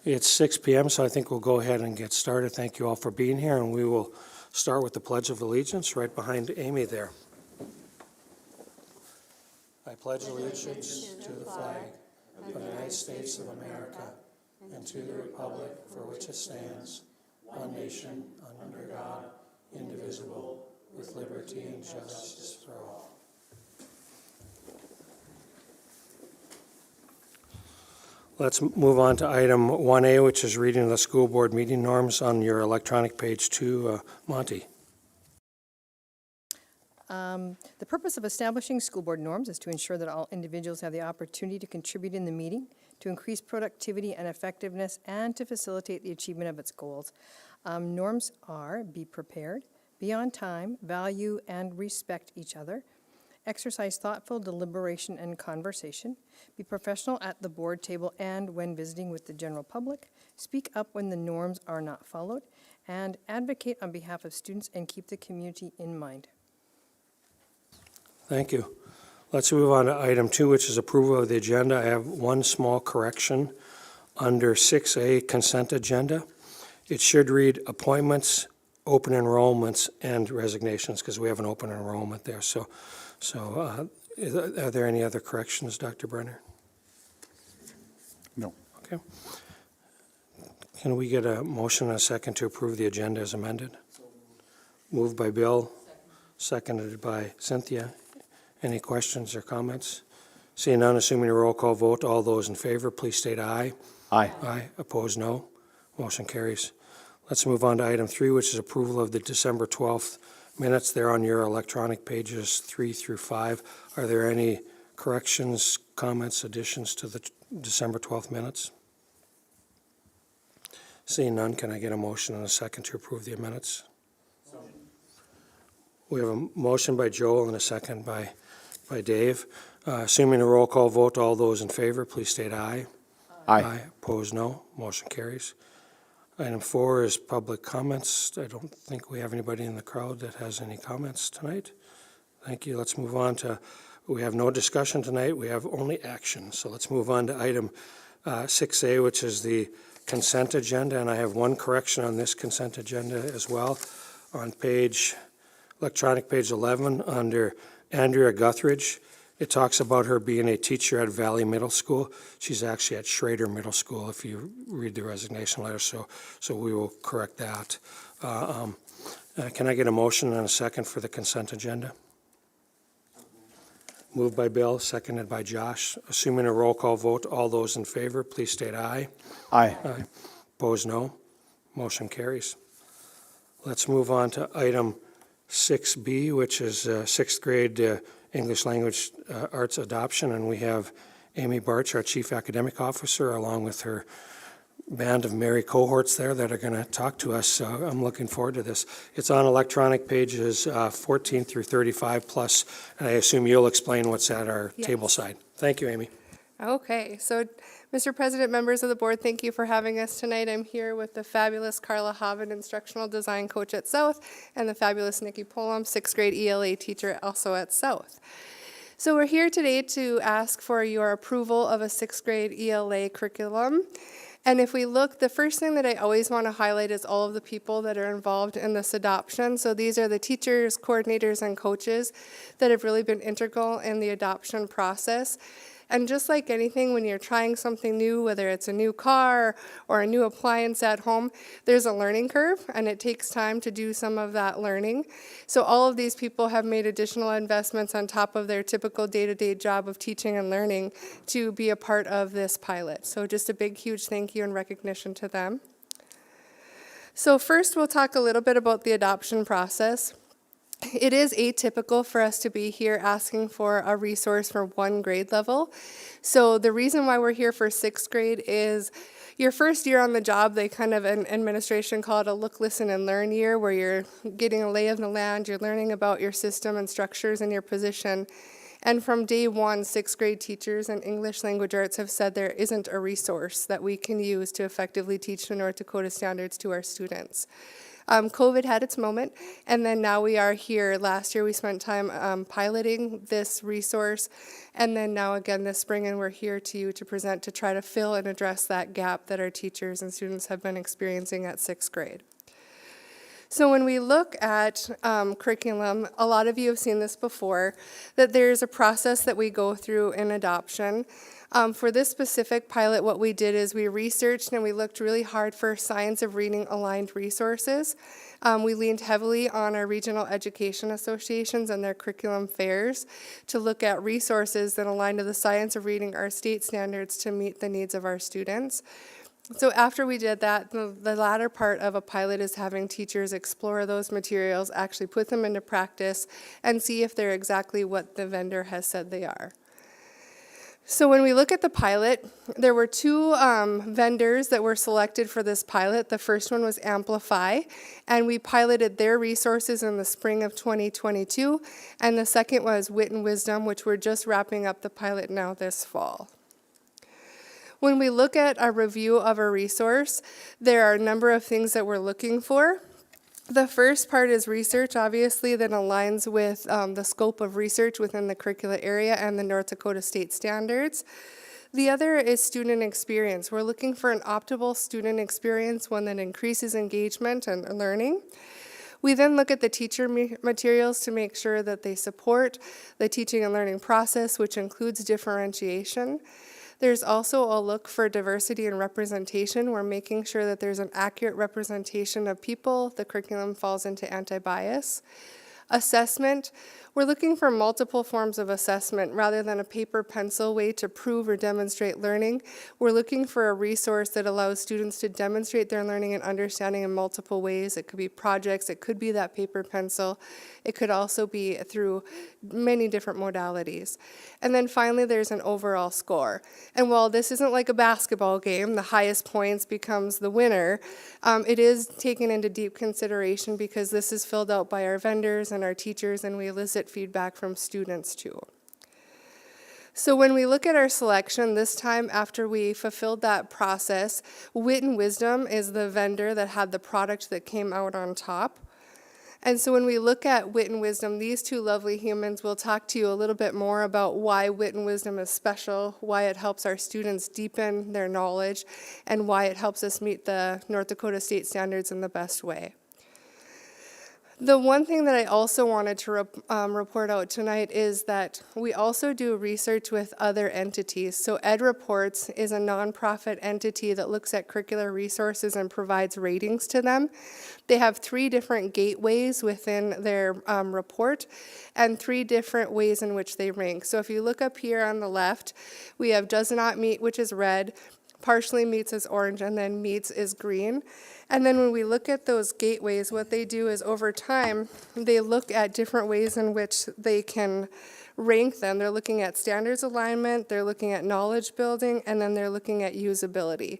It's 6 p.m., so I think we'll go ahead and get started. Thank you all for being here, and we will start with the Pledge of Allegiance right behind Amy there. I pledge allegiance to the flag of the United States of America and to the republic for which it stands, one nation, under God, indivisible, with liberty and justice for all. Let's move on to item 1A, which is reading the school board meeting norms on your electronic page 2. Monty. The purpose of establishing school board norms is to ensure that all individuals have the opportunity to contribute in the meeting, to increase productivity and effectiveness, and to facilitate the achievement of its goals. Norms are: be prepared, be on time, value and respect each other, exercise thoughtful deliberation and conversation, be professional at the board table and when visiting with the general public, speak up when the norms are not followed, and advocate on behalf of students and keep the community in mind. Thank you. Let's move on to item 2, which is approval of the agenda. I have one small correction under 6A, consent agenda. It should read appointments, open enrollments, and resignations, because we have an open enrollment there. So are there any other corrections, Dr. Brenner? No. Okay. Can we get a motion and a second to approve the agenda as amended? Moved by Bill, seconded by Cynthia. Any questions or comments? Seeing none, assuming a roll call vote, all those in favor, please state aye. Aye. Aye. Opposed, no. Motion carries. Let's move on to item 3, which is approval of the December 12th minutes. They're on your electronic pages 3 through 5. Are there any corrections, comments, additions to the December 12th minutes? Seeing none, can I get a motion and a second to approve the minutes? We have a motion by Joel and a second by Dave. Assuming a roll call vote, all those in favor, please state aye. Aye. Opposed, no. Motion carries. Item 4 is public comments. I don't think we have anybody in the crowd that has any comments tonight. Thank you. Let's move on to, we have no discussion tonight. We have only action. So let's move on to item 6A, which is the consent agenda. And I have one correction on this consent agenda as well. On electronic page 11, under Andrea Guthridge, it talks about her being a teacher at Valley Middle School. She's actually at Schrader Middle School if you read the resignation letter, so we will correct that. Can I get a motion and a second for the consent agenda? Moved by Bill, seconded by Josh. Assuming a roll call vote, all those in favor, please state aye. Aye. Aye. Opposed, no. Motion carries. Let's move on to item 6B, which is 6th grade English Language Arts Adoption, and we have Amy Barch, our Chief Academic Officer, along with her band of merry cohorts there that are going to talk to us. So I'm looking forward to this. It's on electronic pages 14 through 35 plus, and I assume you'll explain what's at our table side. Thank you, Amy. Okay, so Mr. President, members of the board, thank you for having us tonight. I'm here with the fabulous Carla Hovind, instructional design coach at South, and the fabulous Nikki Pullum, 6th grade ELA teacher also at South. So we're here today to ask for your approval of a 6th grade ELA curriculum. And if we look, the first thing that I always want to highlight is all of the people that are involved in this adoption. So these are the teachers, coordinators, and coaches that have really been integral in the adoption process. And just like anything, when you're trying something new, whether it's a new car or a new appliance at home, there's a learning curve, and it takes time to do some of that learning. So all of these people have made additional investments on top of their typical day-to-day job of teaching and learning to be a part of this pilot. So just a big, huge thank you and recognition to them. So first, we'll talk a little bit about the adoption process. It is atypical for us to be here asking for a resource for one grade level. So the reason why we're here for 6th grade is your first year on the job, they kind of, in administration, call it a look, listen, and learn year, where you're getting a lay of the land, you're learning about your system and structures and your position. And from day one, 6th grade teachers and English language arts have said there isn't a resource that we can use to effectively teach the North Dakota standards to our students. COVID had its moment, and then now we are here. Last year we spent time piloting this resource, and then now again this spring, and we're here to you to present to try to fill and address that gap that our teachers and students have been experiencing at 6th grade. So when we look at curriculum, a lot of you have seen this before, that there's a process that we go through in adoption. For this specific pilot, what we did is we researched and we looked really hard for science of reading aligned resources. We leaned heavily on our regional education associations and their curriculum fairs to look at resources that align to the science of reading our state standards to meet the needs of our students. So after we did that, the latter part of a pilot is having teachers explore those materials, actually put them into practice, and see if they're exactly what the vendor has said they are. So when we look at the pilot, there were two vendors that were selected for this pilot. The first one was Amplify, and we piloted their resources in the spring of 2022. And the second was Wit and Wisdom, which we're just wrapping up the pilot now this fall. When we look at our review of a resource, there are a number of things that we're looking for. The first part is research, obviously, that aligns with the scope of research within the curricula area and the North Dakota state standards. The other is student experience. We're looking for an optimal student experience, one that increases engagement and learning. We then look at the teacher materials to make sure that they support the teaching and learning process, which includes differentiation. There's also a look for diversity and representation. We're making sure that there's an accurate representation of people. The curriculum falls into anti-bias. Assessment, we're looking for multiple forms of assessment rather than a paper pencil way to prove or demonstrate learning. We're looking for a resource that allows students to demonstrate their learning and understanding in multiple ways. It could be projects, it could be that paper pencil, it could also be through many different modalities. And then finally, there's an overall score. And while this isn't like a basketball game, the highest points becomes the winner, it is taken into deep consideration because this is filled out by our vendors and our teachers, and we elicit feedback from students too. So when we look at our selection, this time after we fulfilled that process, Wit and Wisdom is the vendor that had the product that came out on top. And so when we look at Wit and Wisdom, these two lovely humans will talk to you a little bit more about why Wit and Wisdom is special, why it helps our students deepen their knowledge, and why it helps us meet the North Dakota state standards in the best way. The one thing that I also wanted to report out tonight is that we also do research with other entities. So Ed Reports is a nonprofit entity that looks at curricular resources and provides ratings to them. They have 3 different gateways within their report and 3 different ways in which they rank. So if you look up here on the left, we have does not meet, which is red, partially meets is orange, and then meets is green. And then when we look at those gateways, what they do is over time, they look at different ways in which they can rank them. They're looking at standards alignment, they're looking at knowledge building, and then they're looking at usability.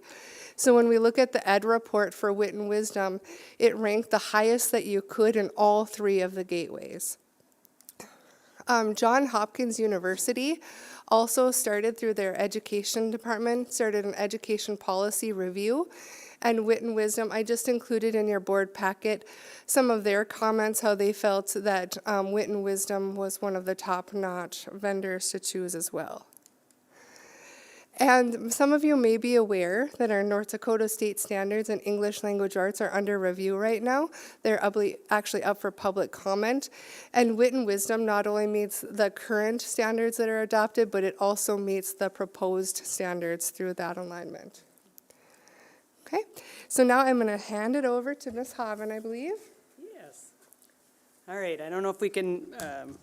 So when we look at the Ed report for Wit and Wisdom, it ranked the highest that you could in all 3 of the gateways. Johns Hopkins University also started through their education department, started an education policy review, and Wit and Wisdom, I just included in your board packet some of their comments, how they felt that Wit and Wisdom was one of the top-notch vendors to choose as well. And some of you may be aware that our North Dakota state standards in English language arts are under review right now. They're actually up for public comment. And Wit and Wisdom not only meets the current standards that are adopted, but it also meets the proposed standards through that alignment. Okay, so now I'm going to hand it over to Ms. Haven, I believe. Yes. All right, I don't know if we can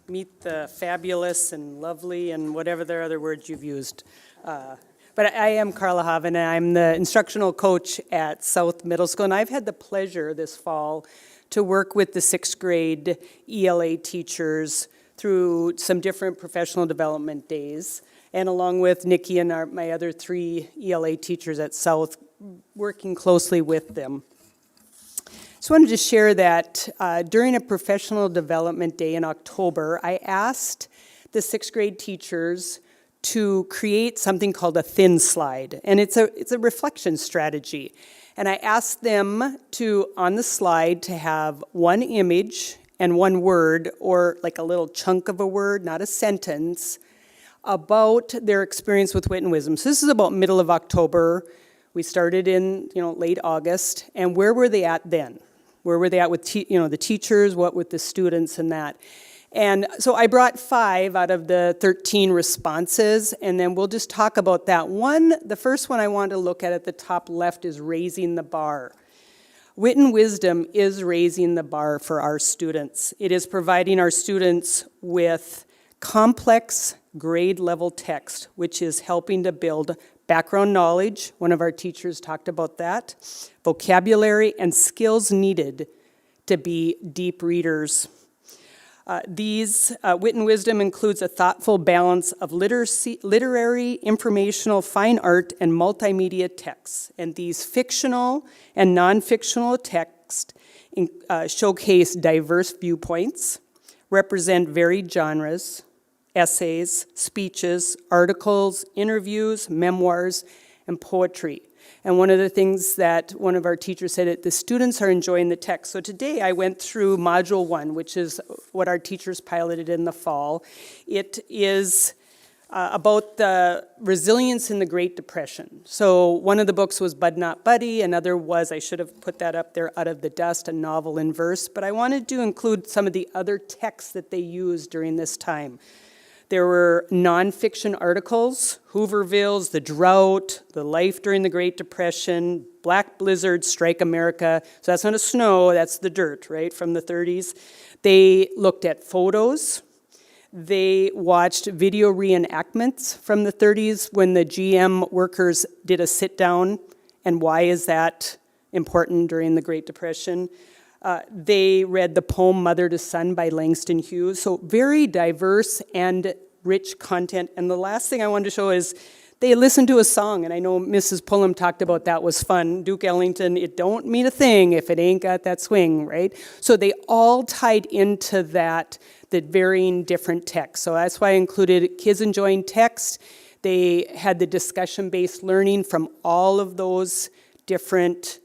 meet the fabulous and lovely and whatever the other words you've used. But I am Carla Haven, and I'm the instructional coach at South Middle School, and I've had the pleasure this fall to work with the 6th grade ELA teachers through some different professional development days, and along with Nikki and my other 3 ELA teachers at South, working closely with them. So I wanted to share that during a professional development day in October, I asked the 6th grade teachers to create something called a thin slide, and it's a reflection strategy. And I asked them to, on the slide, to have one image and one word, or like a little chunk of a word, not a sentence, about their experience with wit and wisdom. So this is about middle of October. We started in, late August. And where were they at then? Where were they at with, the teachers, what with the students and that? And so I brought 5 out of the 13 responses, and then we'll just talk about that. The first one I want to look at the top left is raising the bar. Wit and wisdom is raising the bar for our students. It is providing our students with complex grade-level text, which is helping to build background knowledge. One of our teachers talked about that. Vocabulary and skills needed to be deep readers. These wit and wisdom includes a thoughtful balance of literary, informational, fine art, and multimedia texts. And these fictional and non-fictional texts showcase diverse viewpoints, represent varied genres, essays, speeches, articles, interviews, memoirs, and poetry. And one of the things that one of our teachers said, that the students are enjoying the text. So today I went through Module 1, which is what our teachers piloted in the fall. It is about the resilience in the Great Depression. So one of the books was Bud Not Buddy, another was, I should have put that up there, Out of the Dust, a novel in verse. But I wanted to include some of the other texts that they used during this time. There were nonfiction articles, Hoovervilles, the drought, the life during the Great Depression, black blizzards strike America. So that's not a snow, that's the dirt, right, from the 30s. They looked at photos. They watched video reenactments from the 30s when the GM workers did a sit down, and why is that important during the Great Depression. They read the poem Mother to Son by Langston Hughes. So very diverse and rich content. And the last thing I wanted to show is they listened to a song, and I know Mrs. Pullum talked about that was fun. Duke Ellington, it don't mean a thing if it ain't got that swing, right? So they all tied into that, the varying different texts. So that's why I included kids enjoying text. They had the discussion-based learning from all of those different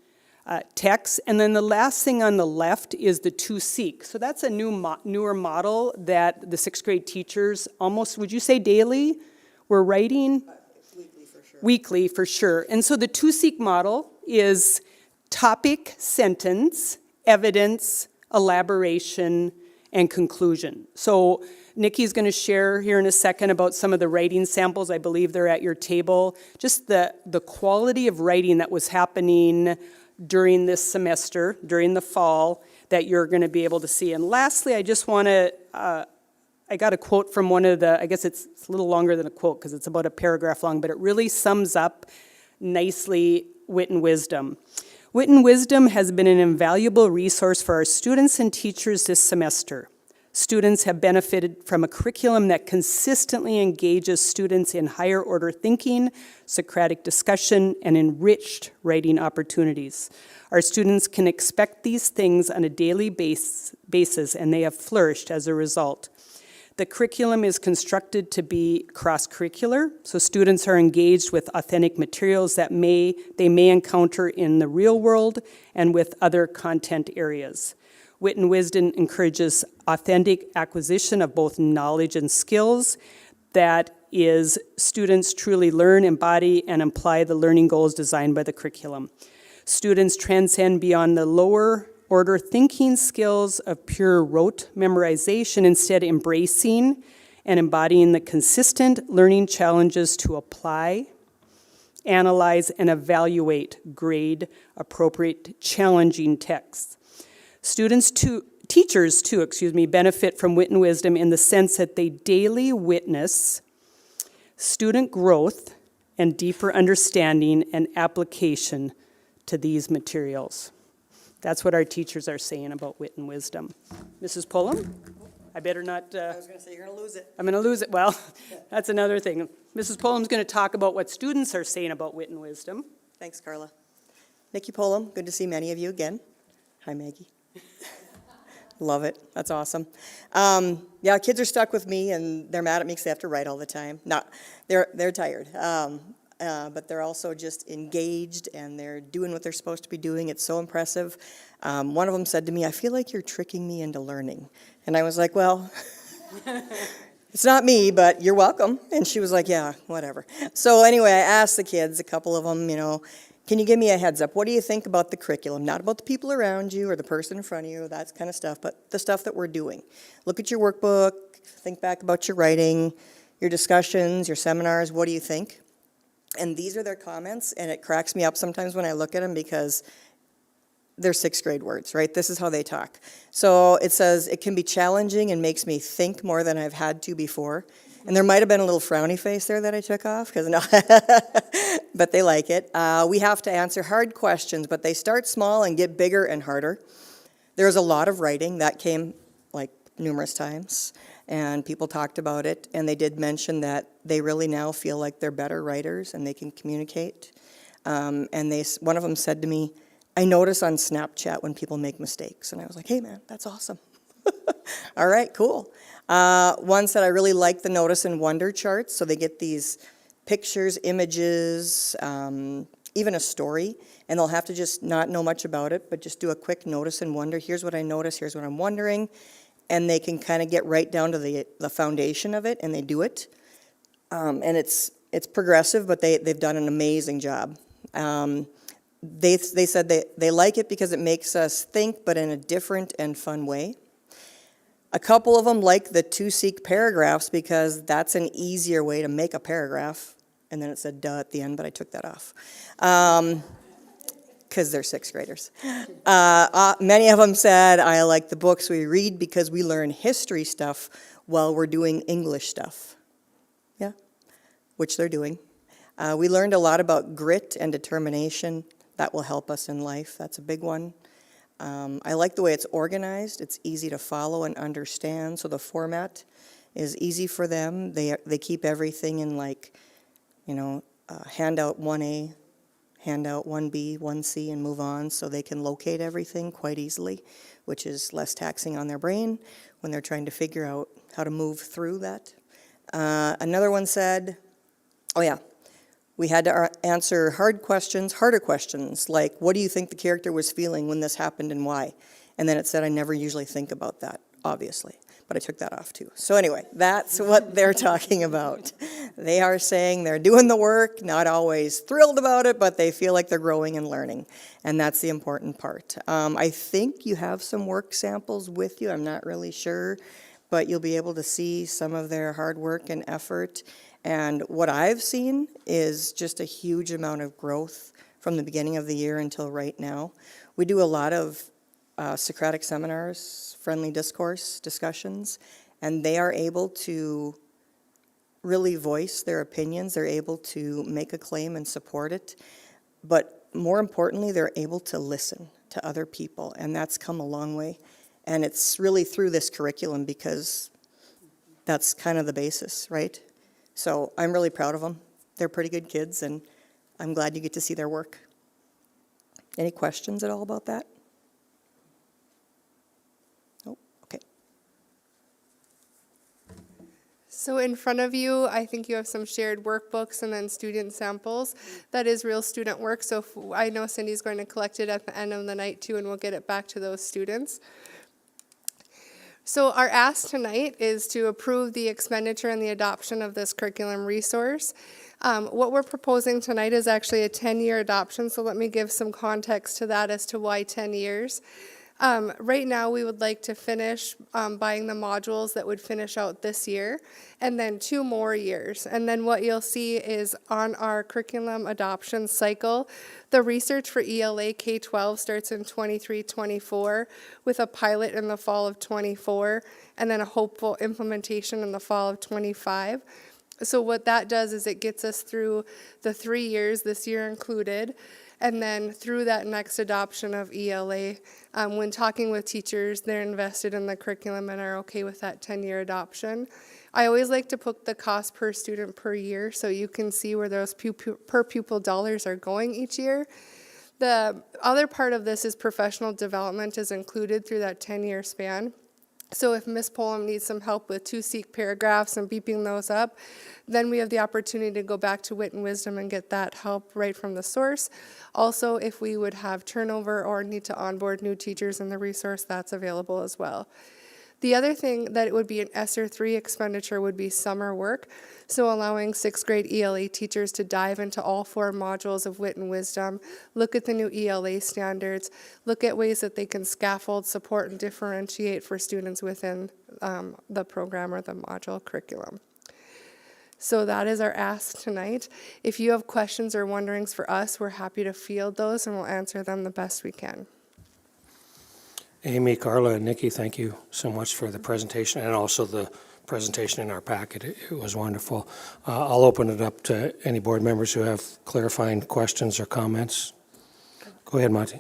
texts. And then the last thing on the left is the to seek. So that's a newer model that the 6th grade teachers almost, would you say daily, were writing? Weekly for sure. Weekly for sure. And so the to seek model is topic, sentence, evidence, elaboration, and conclusion. So Nikki's going to share here in a second about some of the writing samples. I believe they're at your table. Just the quality of writing that was happening during this semester, during the fall, that you're going to be able to see. And lastly, I just want to, I got a quote from one of the, I guess it's a little longer than a quote because it's about a paragraph long, but it really sums up nicely wit and wisdom. Wit and wisdom has been an invaluable resource for our students and teachers this semester. Students have benefited from a curriculum that consistently engages students in higher order thinking, Socratic discussion, and enriched writing opportunities. Our students can expect these things on a daily basis, and they have flourished as a result. The curriculum is constructed to be cross-curricular, so students are engaged with authentic materials that they may encounter in the real world and with other content areas. Wit and wisdom encourages authentic acquisition of both knowledge and skills. That is, students truly learn, embody, and apply the learning goals designed by the curriculum. Students transcend beyond the lower order thinking skills of pure rote memorization, instead embracing and embodying the consistent learning challenges to apply, analyze, and evaluate grade-appropriate challenging texts. Teachers too, benefit from wit and wisdom in the sense that they daily witness student growth and deeper understanding and application to these materials. That's what our teachers are saying about wit and wisdom. Mrs. Pullum? I better not... I was going to say, you're going to lose it. I'm going to lose it. Well, that's another thing. Mrs. Pullum's going to talk about what students are saying about wit and wisdom. Thanks, Carla. Nikki Pullum, good to see many of you again. Hi, Maggie. Love it. That's awesome. Yeah, kids are stuck with me, and they're mad at me because they have to write all the time. They're tired. but they're also just engaged and they're doing what they're supposed to be doing. It's so impressive. One of them said to me, "I feel like you're tricking me into learning." And I was like, "Well, it's not me, but you're welcome." And she was like, "Yeah, whatever." So anyway, I asked the kids, a couple of them, can you give me a heads up? What do you think about the curriculum? Not about the people around you or the person in front of you, that kind of stuff, but the stuff that we're doing. Look at your workbook, think back about your writing, your discussions, your seminars. What do you think? And these are their comments, and it cracks me up sometimes when I look at them because they're sixth grade words, right? This is how they talk. So it says, "It can be challenging and makes me think more than I've had to before." And there might have been a little frowny face there that I took off, because no, but they like it. "We have to answer hard questions, but they start small and get bigger and harder." There's a lot of writing. That came like numerous times, and people talked about it, and they did mention that they really now feel like they're better writers and they can communicate. And one of them said to me, "I notice on Snapchat when people make mistakes." And I was like, "Hey man, that's awesome." All right, cool. One said, "I really like the notice and wonder charts." So they get these pictures, images, even a story, and they'll have to just not know much about it, but just do a quick notice and wonder. Here's what I noticed, here's what I'm wondering. And they can kind of get right down to the foundation of it, and they do it. And it's progressive, but they've done an amazing job. They said they like it because it makes us think, but in a different and fun way. A couple of them like the two-seek paragraphs because that's an easier way to make a paragraph. And then it said "duh" at the end, but I took that off. Because they're sixth graders. Many of them said, "I like the books we read because we learn history stuff while we're doing English stuff." Yeah, which they're doing. "We learned a lot about grit and determination. That will help us in life." That's a big one. "I like the way it's organized. It's easy to follow and understand, so the format is easy for them. They keep everything in handout 1A, handout 1B, 1C, and move on, so they can locate everything quite easily, which is less taxing on their brain when they're trying to figure out how to move through that." Another one said, "Oh yeah, we had to answer harder questions, like, what do you think the character was feeling when this happened and why?" And then it said, "I never usually think about that, obviously." But I took that off too. So anyway, that's what they're talking about. They are saying they're doing the work, not always thrilled about it, but they feel like they're growing and learning. And that's the important part. I think you have some work samples with you. I'm not really sure, but you'll be able to see some of their hard work and effort. And what I've seen is just a huge amount of growth from the beginning of the year until right now. We do a lot of Socratic seminars, friendly discourse discussions, and they are able to really voice their opinions. They're able to make a claim and support it. But more importantly, they're able to listen to other people, and that's come a long way. And it's really through this curriculum because that's kind of the basis, right? So I'm really proud of them. They're pretty good kids, and I'm glad you get to see their work. Any questions at all about that? Oh, okay. So in front of you, I think you have some shared workbooks and then student samples. That is real student work, so I know Cindy's going to collect it at the end of the night too, and we'll get it back to those students. So our ask tonight is to approve the expenditure and the adoption of this curriculum resource. What we're proposing tonight is actually a 10-year adoption, so let me give some context to that as to why 10 years. Right now, we would like to finish buying the modules that would finish out this year, and then 2 more years. And then what you'll see is on our curriculum adoption cycle, the research for ELA K-12 starts in 23-24 with a pilot in the fall of 24, and then a hopeful implementation in the fall of 25. So what that does is it gets us through the 3 years, this year included, and then through that next adoption of ELA. When talking with teachers, they're invested in the curriculum and are okay with that 10-year adoption. I always like to put the cost per student per year so you can see where those per pupil dollars are going each year. The other part of this is professional development is included through that 10-year span. So if Ms. Pullum needs some help with 2-seek paragraphs and beeping those up, then we have the opportunity to go back to Wit and Wisdom and get that help right from the source. Also, if we would have turnover or need to onboard new teachers in the resource, that's available as well. The other thing that it would be an ESSER 3 expenditure would be summer work. So allowing 6th grade ELA teachers to dive into all 4 modules of Wit and Wisdom, look at the new ELA standards, look at ways that they can scaffold, support, and differentiate for students within the program or the module curriculum. So that is our ask tonight. If you have questions or wonderings for us, we're happy to field those and we'll answer them the best we can. Amy, Carla, and Nikki, thank you so much for the presentation and also the presentation in our packet. It was wonderful. I'll open it up to any board members who have clarifying questions or comments. Go ahead, Monty.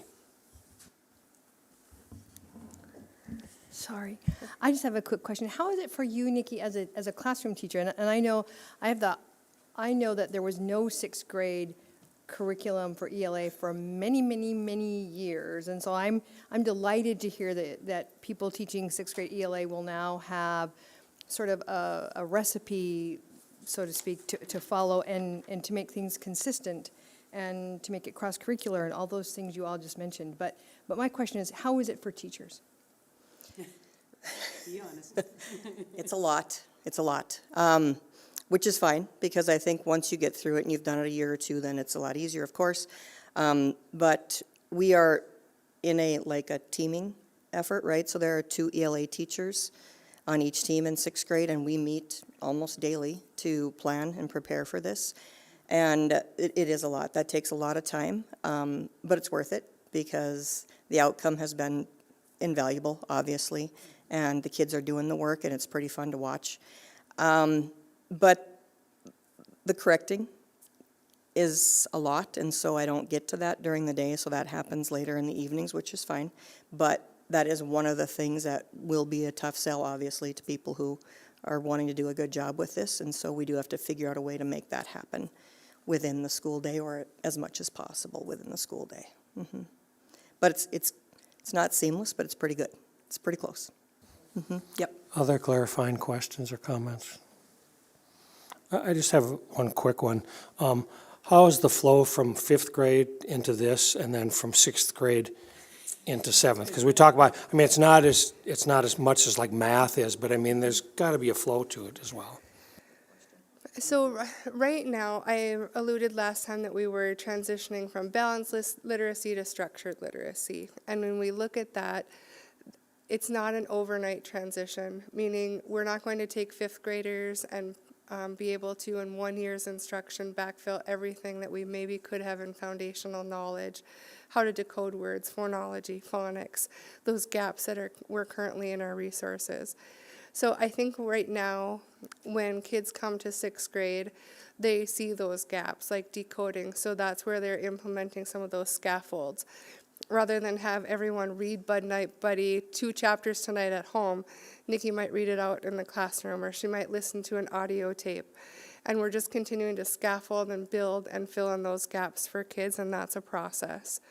Sorry. I just have a quick question. How is it for you, Nikki, as a classroom teacher? And I know I know that there was no 6th grade curriculum for ELA for many, many, many years. And so I'm delighted to hear that people teaching 6th grade ELA will now have sort of a recipe, so to speak, to follow and to make things consistent and to make it cross-curricular and all those things you all just mentioned. But my question is, how is it for teachers? Be honest. It's a lot. It's a lot. Which is fine, because I think once you get through it and you've done it a year or two, then it's a lot easier, of course. But we are in a teaming effort, right? So there are 2 ELA teachers on each team in 6th grade, and we meet almost daily to plan and prepare for this. And it is a lot. That takes a lot of time, but it's worth it because the outcome has been invaluable, obviously, and the kids are doing the work, and it's pretty fun to watch. But the correcting is a lot, and so I don't get to that during the day, so that happens later in the evenings, which is fine. But that is one of the things that will be a tough sell, obviously, to people who are wanting to do a good job with this, and so we do have to figure out a way to make that happen within the school day, or as much as possible within the school day. But it's not seamless, but it's pretty good. It's pretty close. Yep. Other clarifying questions or comments? I just have one quick one. How is the flow from 5th grade into this and then from 6th grade into 7th? Because we talk about, I mean, it's not as much as like math is, but I mean, there's got to be a flow to it as well. So right now, I alluded last time that we were transitioning from balanced literacy to structured literacy. And when we look at that, it's not an overnight transition, meaning we're not going to take 5th graders and be able to, in 1 year's instruction, backfill everything that we maybe could have in foundational knowledge, how to decode words, phonology, phonics, those gaps that were currently in our resources. So I think right now, when kids come to 6th grade, they see those gaps, like decoding, so that's where they're implementing some of those scaffolds. Rather than have everyone read Bud Night Buddy 2 chapters tonight at home, Nikki might read it out in the classroom, or she might listen to an audio tape. And we're just continuing to scaffold and build and fill in those gaps for kids, and that's a process.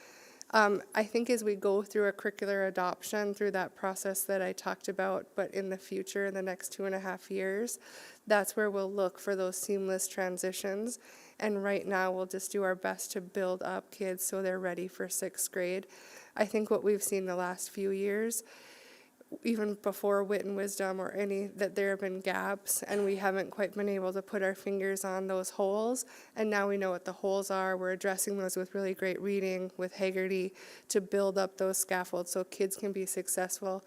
I think as we go through a curricular adoption through that process that I talked about, but in the future, in the next 2.5 years, that's where we'll look for those seamless transitions. And right now, we'll just do our best to build up kids so they're ready for 6th grade. I think what we've seen the last few years, even before Wit and Wisdom or any, that there have been gaps, and we haven't quite been able to put our fingers on those holes. And now we know what the holes are. We're addressing those with really great reading, with Haggerty, to build up those scaffolds so kids can be successful.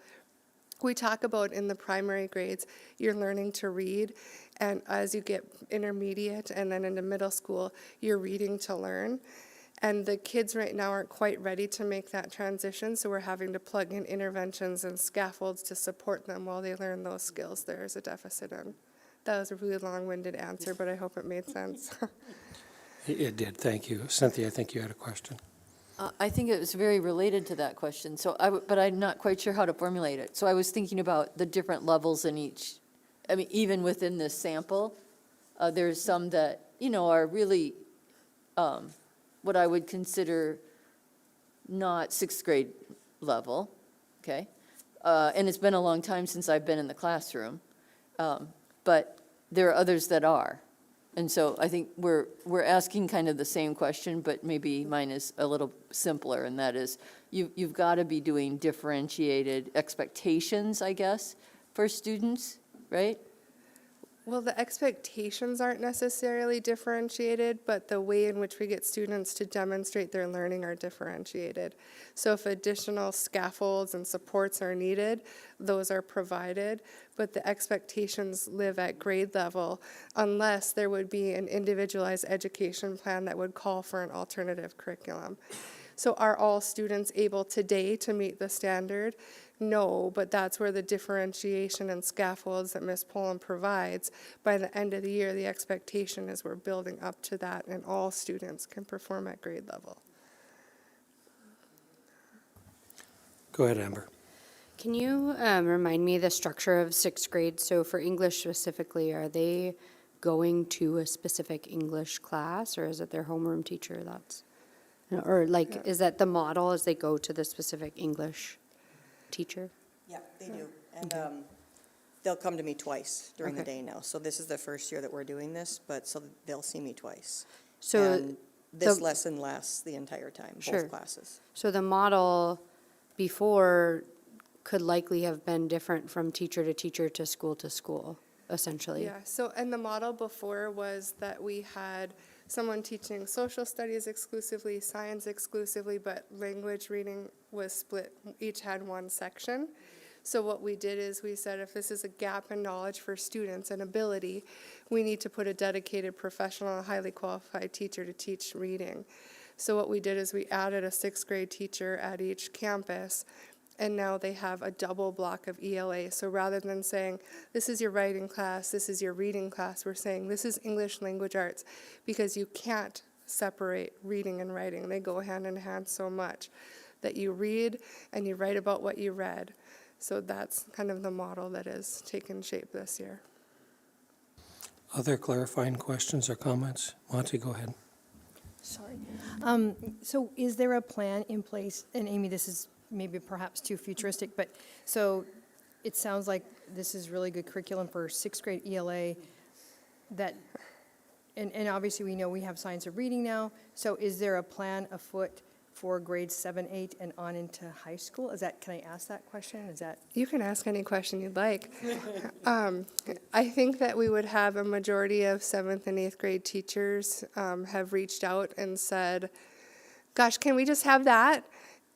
We talk about in the primary grades, you're learning to read, and as you get intermediate and then into middle school, you're reading to learn. And the kids right now aren't quite ready to make that transition, so we're having to plug in interventions and scaffolds to support them while they learn those skills there's a deficit in. That was a really long-winded answer, but I hope it made sense. It did, thank you. Cynthia, I think you had a question. I think it was very related to that question, but I'm not quite sure how to formulate it. So I was thinking about the different levels in each, I mean, even within this sample, there's some that, are really what I would consider not 6th grade level, okay? and it's been a long time since I've been in the classroom, but there are others that are. And so I think we're asking kind of the same question, but maybe mine is a little simpler, and that is, you've got to be doing differentiated expectations, I guess, for students, right? Well, the expectations aren't necessarily differentiated, but the way in which we get students to demonstrate their learning are differentiated. So if additional scaffolds and supports are needed, those are provided, but the expectations live at grade level unless there would be an individualized education plan that would call for an alternative curriculum. So are all students able today to meet the standard? No, but that's where the differentiation and scaffolds that Ms. Pullum provides, by the end of the year, the expectation is we're building up to that and all students can perform at grade level. Go ahead, Amber. Can you remind me the structure of sixth grade? So for English specifically, are they going to a specific English class, or is it their homeroom teacher that's, or like, is that the model as they go to the specific English teacher? Yeah, they do. And they'll come to me twice during the Okay. day now. So this is the first year that we're doing this, but so they'll see me twice. So And this the- lesson lasts the entire time, Sure. both classes. So the model before could likely have been different from teacher to school to school, essentially. Yeah, so, and the model before was that we had someone teaching social studies exclusively, science exclusively, but language reading was split, each had one section. So what we did is we said if this is a gap in knowledge for students and ability, we need to put a dedicated professional, highly qualified teacher to teach reading. So what we did is we added a sixth grade teacher at each campus, and now they have a double block of ELA. So rather than saying, this is your writing class, this is your reading class, we're saying this is English language arts, because you can't separate reading and writing. They go hand in hand so much that you read and you write about what you read. So that's kind of the model that has taken shape this year. Other clarifying questions or comments? Monty, go ahead. Sorry. So is there a plan in place, and Amy, this is maybe perhaps too futuristic, but so it sounds like this is really good curriculum for sixth grade ELA that, and obviously we know we have science of reading now, so is there a plan afoot for grades 7, 8, and on into high school? Is that, can I ask that question? Is that? You can ask any question you'd like. I think that we would have a majority of 7th and 8th grade teachers have reached out and said, gosh, can we just have that?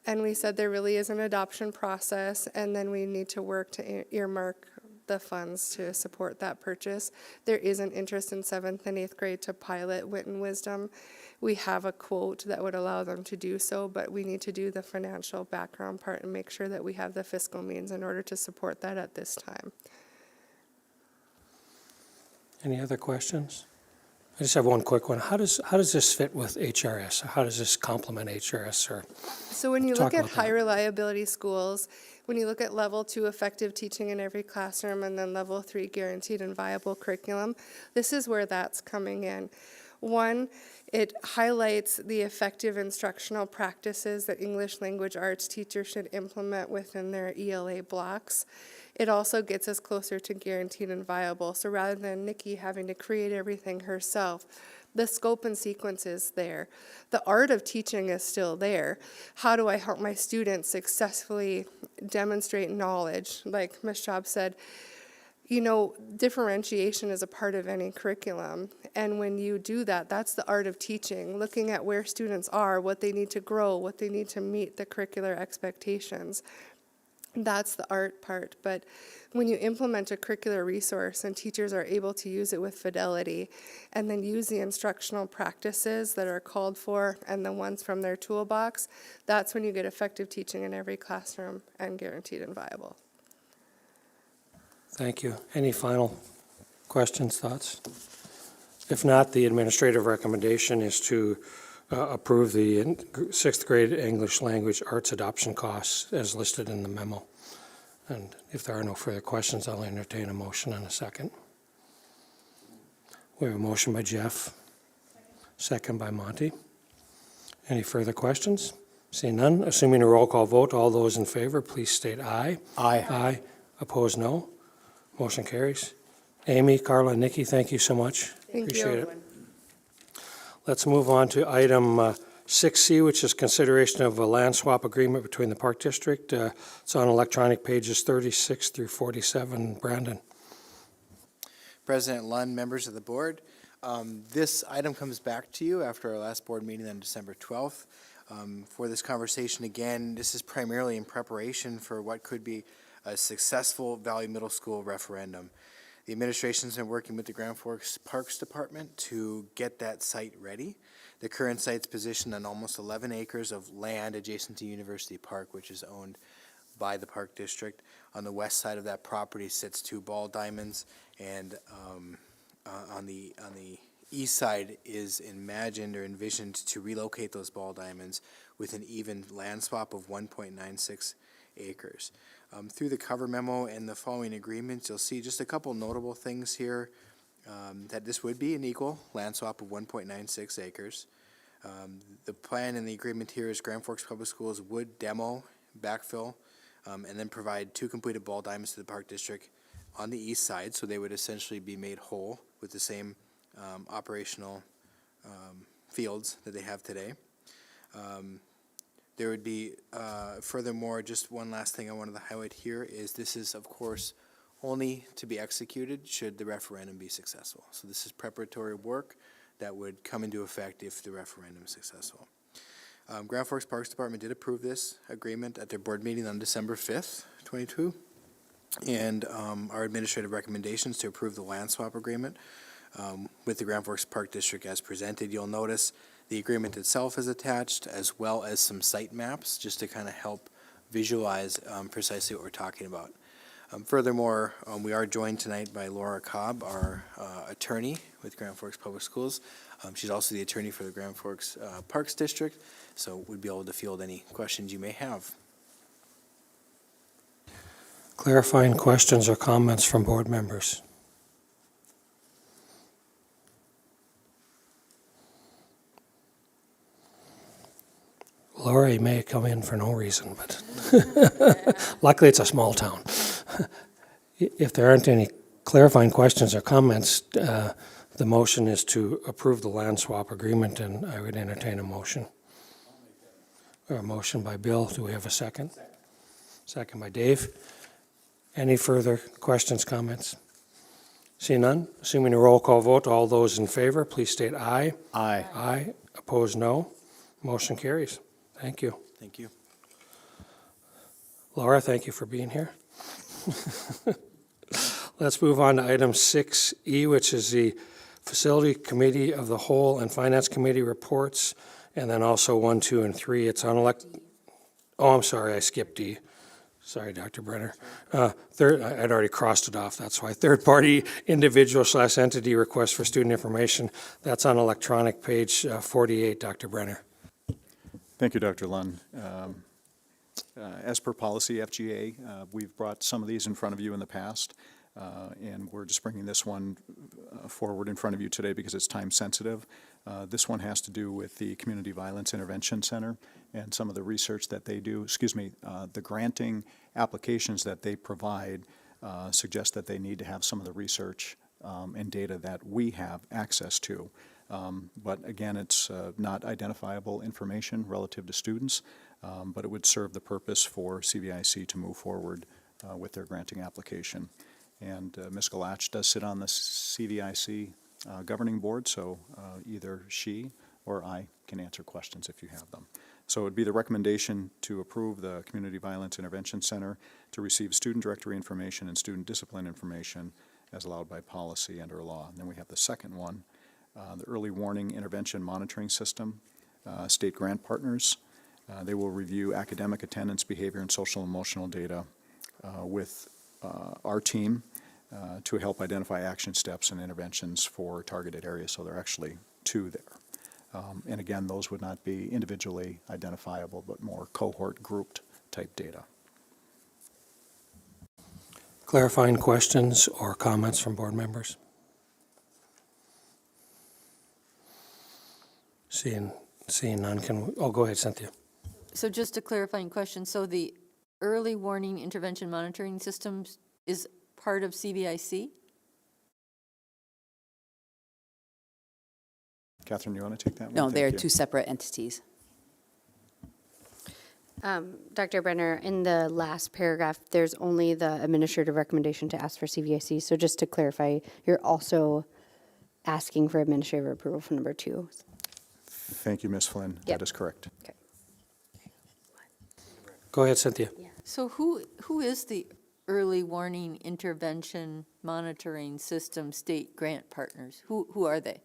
And we said there really is an adoption process, and then we need to work to earmark the funds to support that purchase. There is an interest in 7th and 8th grade to pilot Wit and Wisdom. We have a quote that would allow them to do so, but we need to do the financial background part and make sure that we have the fiscal means in order to support that at this time. Any other questions? I just have one quick one. How does this fit with HRS? How does this complement HRS? Or So when you Talk look at about that. high reliability schools, when you look at level 2 effective teaching in every classroom and then level 3 guaranteed and viable curriculum, this is where that's coming in. One, it highlights the effective instructional practices that English language arts teachers should implement within their ELA blocks. It also gets us closer to guaranteed and viable. So rather than Nikki having to create everything herself, the scope and sequence is there. The art of teaching is still there. How do I help my students successfully demonstrate knowledge? Like Ms. Schaub said, you know, differentiation is a part of any curriculum. And when you do that, that's the art of teaching, looking at where students are, what they need to grow, what they need to meet the curricular expectations. That's the art part. But when you implement a curricular resource and teachers are able to use it with fidelity and then use the instructional practices that are called for and the ones from their toolbox, that's when you get effective teaching in every classroom and guaranteed and viable. thank you. Any final questions, thoughts? If not, the administrative recommendation is to approve the sixth grade English language arts adoption costs as listed in the memo. And if there are no further questions, I'll entertain a motion in a second. We have a motion by Jeff, second by Monty. Any further questions? Seeing none, assuming a roll call vote, all those in favor, please state aye. Aye. Aye. Opposed, no. Motion carries. Amy, Carla, Nikki, thank you so much. Thank Appreciate you. it. Let's move on to item 6C, which is consideration of a land swap agreement between the Park District. It's on electronic pages 36 through 47. Brandon. President Lund, members of the board, this item comes back to you after our last board meeting on December 12th. For this conversation again, this is primarily in preparation for what could be a successful Valley Middle School referendum. The administration's been working with the Grand Forks Parks Department to get that site ready. The current site's positioned on almost 11 acres of land adjacent to University Park, which is owned by the Park District. On the west side of that property sits 2 ball diamonds, and on the east side is imagined or envisioned to relocate those ball diamonds with an even land swap of 1.96 acres. Through the cover memo and the following agreements, you'll see just a couple notable things here, that this would be an equal land swap of 1.96 acres. The plan in the agreement here is Grand Forks Public Schools would demo, backfill, and then provide 2 completed ball diamonds to the Park District on the east side, so they would essentially be made whole with the same operational fields that they have today. There would be, furthermore, just one last thing I wanted to highlight here is this is, of course, only to be executed should the referendum be successful. So this is preparatory work that would come into effect if the referendum is successful. Grand Forks Parks Department did approve this agreement at their board meeting on December 5th, 22. And our administrative recommendations to approve the land swap agreement with the Grand Forks Park District as presented. You'll notice the agreement itself is attached, as well as some site maps, just to kind of help visualize precisely what we're talking about. Furthermore, we are joined tonight by Laura Cobb, our attorney with Grand Forks Public Schools. She's also the attorney for the Grand Forks Parks District, so we'd be able to field any questions you may have. Clarifying questions or comments from board members? Laura, you may come in for no reason, but luckily it's a small town. If there aren't any clarifying questions or comments, the motion is to approve the land swap agreement, and I would entertain a motion. A motion by Bill. Do we have a second? Second by Dave. Any further questions, comments? Seeing none, assuming a roll call vote, all those in favor, please state aye. Aye. Aye. Opposed, no. Motion carries. Thank you. Thank you. Laura, thank you for being here. Let's move on to item 6E, which is the Facility Committee of the Whole and Finance Committee reports, and then also 1, 2, and 3. It's on oh, I'm sorry, I skipped D. Sorry, Dr. Brenner. Third, I'd already crossed it off, that's why. Third-party individual/entity request for student information. That's on electronic page 48, Dr. Brenner. Thank you, Dr. Lund. As per policy, FGA, we've brought some of these in front of you in the past, and we're just bringing this one forward in front of you today because it's time sensitive. This one has to do with the Community Violence Intervention Center and some of the research that they do, the granting applications that they provide suggest that they need to have some of the research and data that we have access to. But again, it's not identifiable information relative to students, but it would serve the purpose for CVIC to move forward with their granting application. And Ms. Galach does sit on the CVIC governing board, so either she or I can answer questions if you have them. So it would be the recommendation to approve the Community Violence Intervention Center to receive student directory information and student discipline information as allowed by policy and or law. And then we have the second one, the Early Warning Intervention Monitoring System, state grant partners. They will review academic attendance, behavior, and social emotional data with our team to help identify action steps and interventions for targeted areas. So there are actually 2 there. And again, those would not be individually identifiable, but more cohort grouped type data. Clarifying questions or comments from board members? Seeing none, go ahead, Cynthia. So just a clarifying question, so the early warning intervention monitoring systems is part of CVIC? Catherine, you want to take that one? No, Thank they're you. two separate entities. Dr. Brenner, in the last paragraph, there's only the administrative recommendation to ask for CVIC. So just to clarify, you're also asking for administrative approval for number 2. Thank you, Ms. Flynn. Yep. That is correct. Okay. Go ahead, Cynthia. So who is the early warning intervention monitoring system state grant partners? Who are they?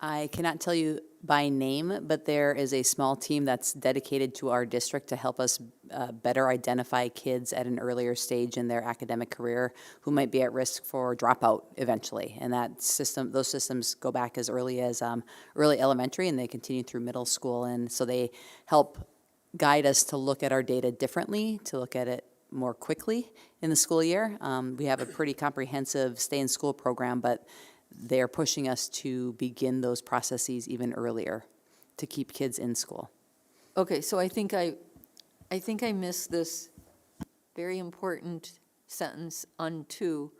I cannot tell you by name, but there is a small team that's dedicated to our district to help us better identify kids at an earlier stage in their academic career who might be at risk for dropout eventually. And those systems go back as early as early elementary, and they continue through middle school. And so they help guide us to look at our data differently, to look at it more quickly in the school year. We have a pretty comprehensive stay-in-school program, but they're pushing us to begin those processes even earlier to keep kids in school. Okay, so I think I missed this very important sentence on 2.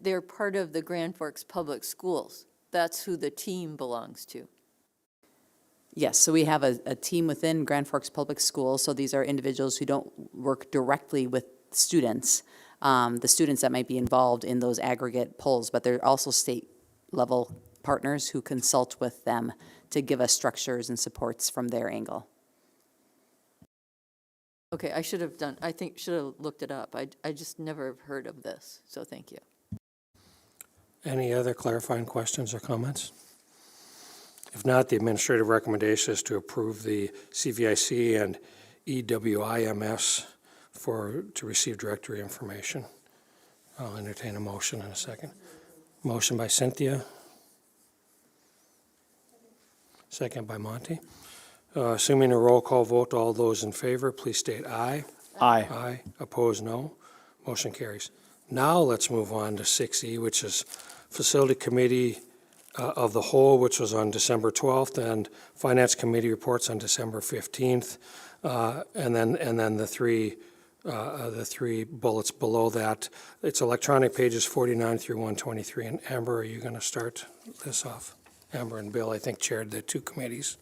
They're part of the Grand Forks Public Schools. That's who the team belongs to. Yes, so we have a team within Grand Forks Public Schools. So these are individuals who don't work directly with students, the students that might be involved in those aggregate polls, but they're also state-level partners who consult with them to give us structures and supports from their angle. Okay, should have looked it up. I just never have heard of this, so thank you. Any other clarifying questions or comments? If not, the administrative recommendation is to approve the CVIC and EWIMS to receive directory information. I'll entertain a motion in a second. Motion by Cynthia. Second by Monty. Assuming a roll call vote, all those in favor, please state aye. Aye. Aye. Opposed, no. Motion carries. Now let's move on to 6E, which is Facility Committee of the Whole, which was on December 12th, and Finance Committee reports on December 15th. And then the three bullets below that. It's electronic pages 49 through 123. And Amber, are you going to start this off? Amber and Bill, I think, chaired the 2 committees.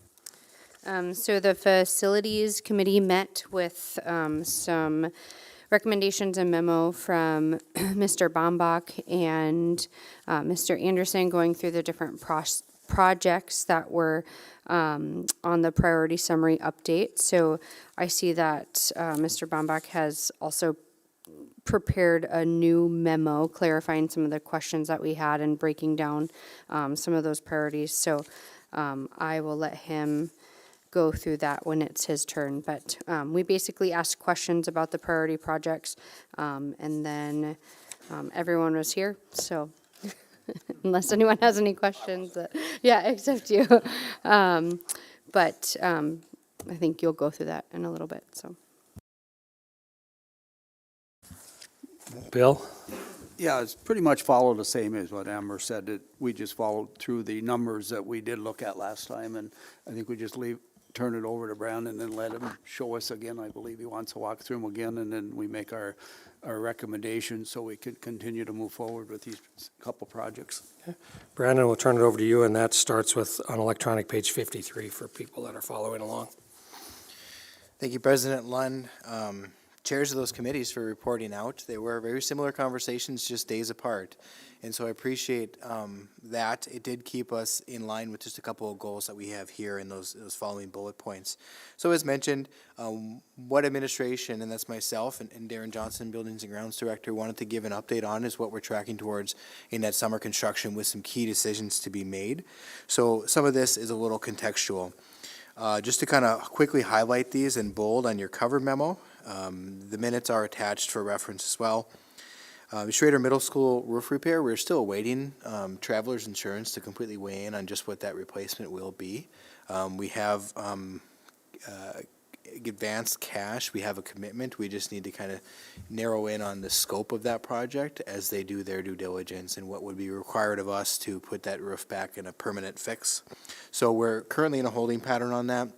So the Facilities Committee met with some recommendations and memo from Mr. Bombach and Mr. Anderson, going through the different projects that were on the priority summary update. So I see that Mr. Bombach has also prepared a new memo clarifying some of the questions that we had and breaking down some of those priorities. So I will let him go through that when it's his turn. But we basically asked questions about the priority projects, and then everyone was here, so unless anyone has any questions, yeah, except you. But I think you'll go through that in a little bit, so. Bill? Yeah, it's pretty much followed the same as what Amber said. That we just followed through the numbers that we did look at last time, and I think we just turn it over to Brandon and let him show us again. I believe he wants to walk through them again, and then we make our recommendations so we could continue to move forward with these couple projects. Okay. Brandon, we'll turn it over to you, and that starts with on electronic page 53 for people that are following along. Thank you, President Lund. Chairs of those committees for reporting out. They were very similar conversations, just days apart. And so I appreciate that. It did keep us in line with just a couple of goals that we have here in those following bullet points. So as mentioned, what administration, and that's myself and Darren Johnson, Buildings and Grounds Director, wanted to give an update on is what we're tracking towards in that summer construction with some key decisions to be made. So some of this is a little contextual. Just to kind of quickly highlight these in bold on your cover memo, the minutes are attached for reference as well. Schrader Middle School roof repair, we're still awaiting Travelers Insurance to completely weigh in on just what that replacement will be. We have advanced cash, we have a commitment, we just need to kind of narrow in on the scope of that project as they do their due diligence and what would be required of us to put that roof back in a permanent fix. So we're currently in a holding pattern on that.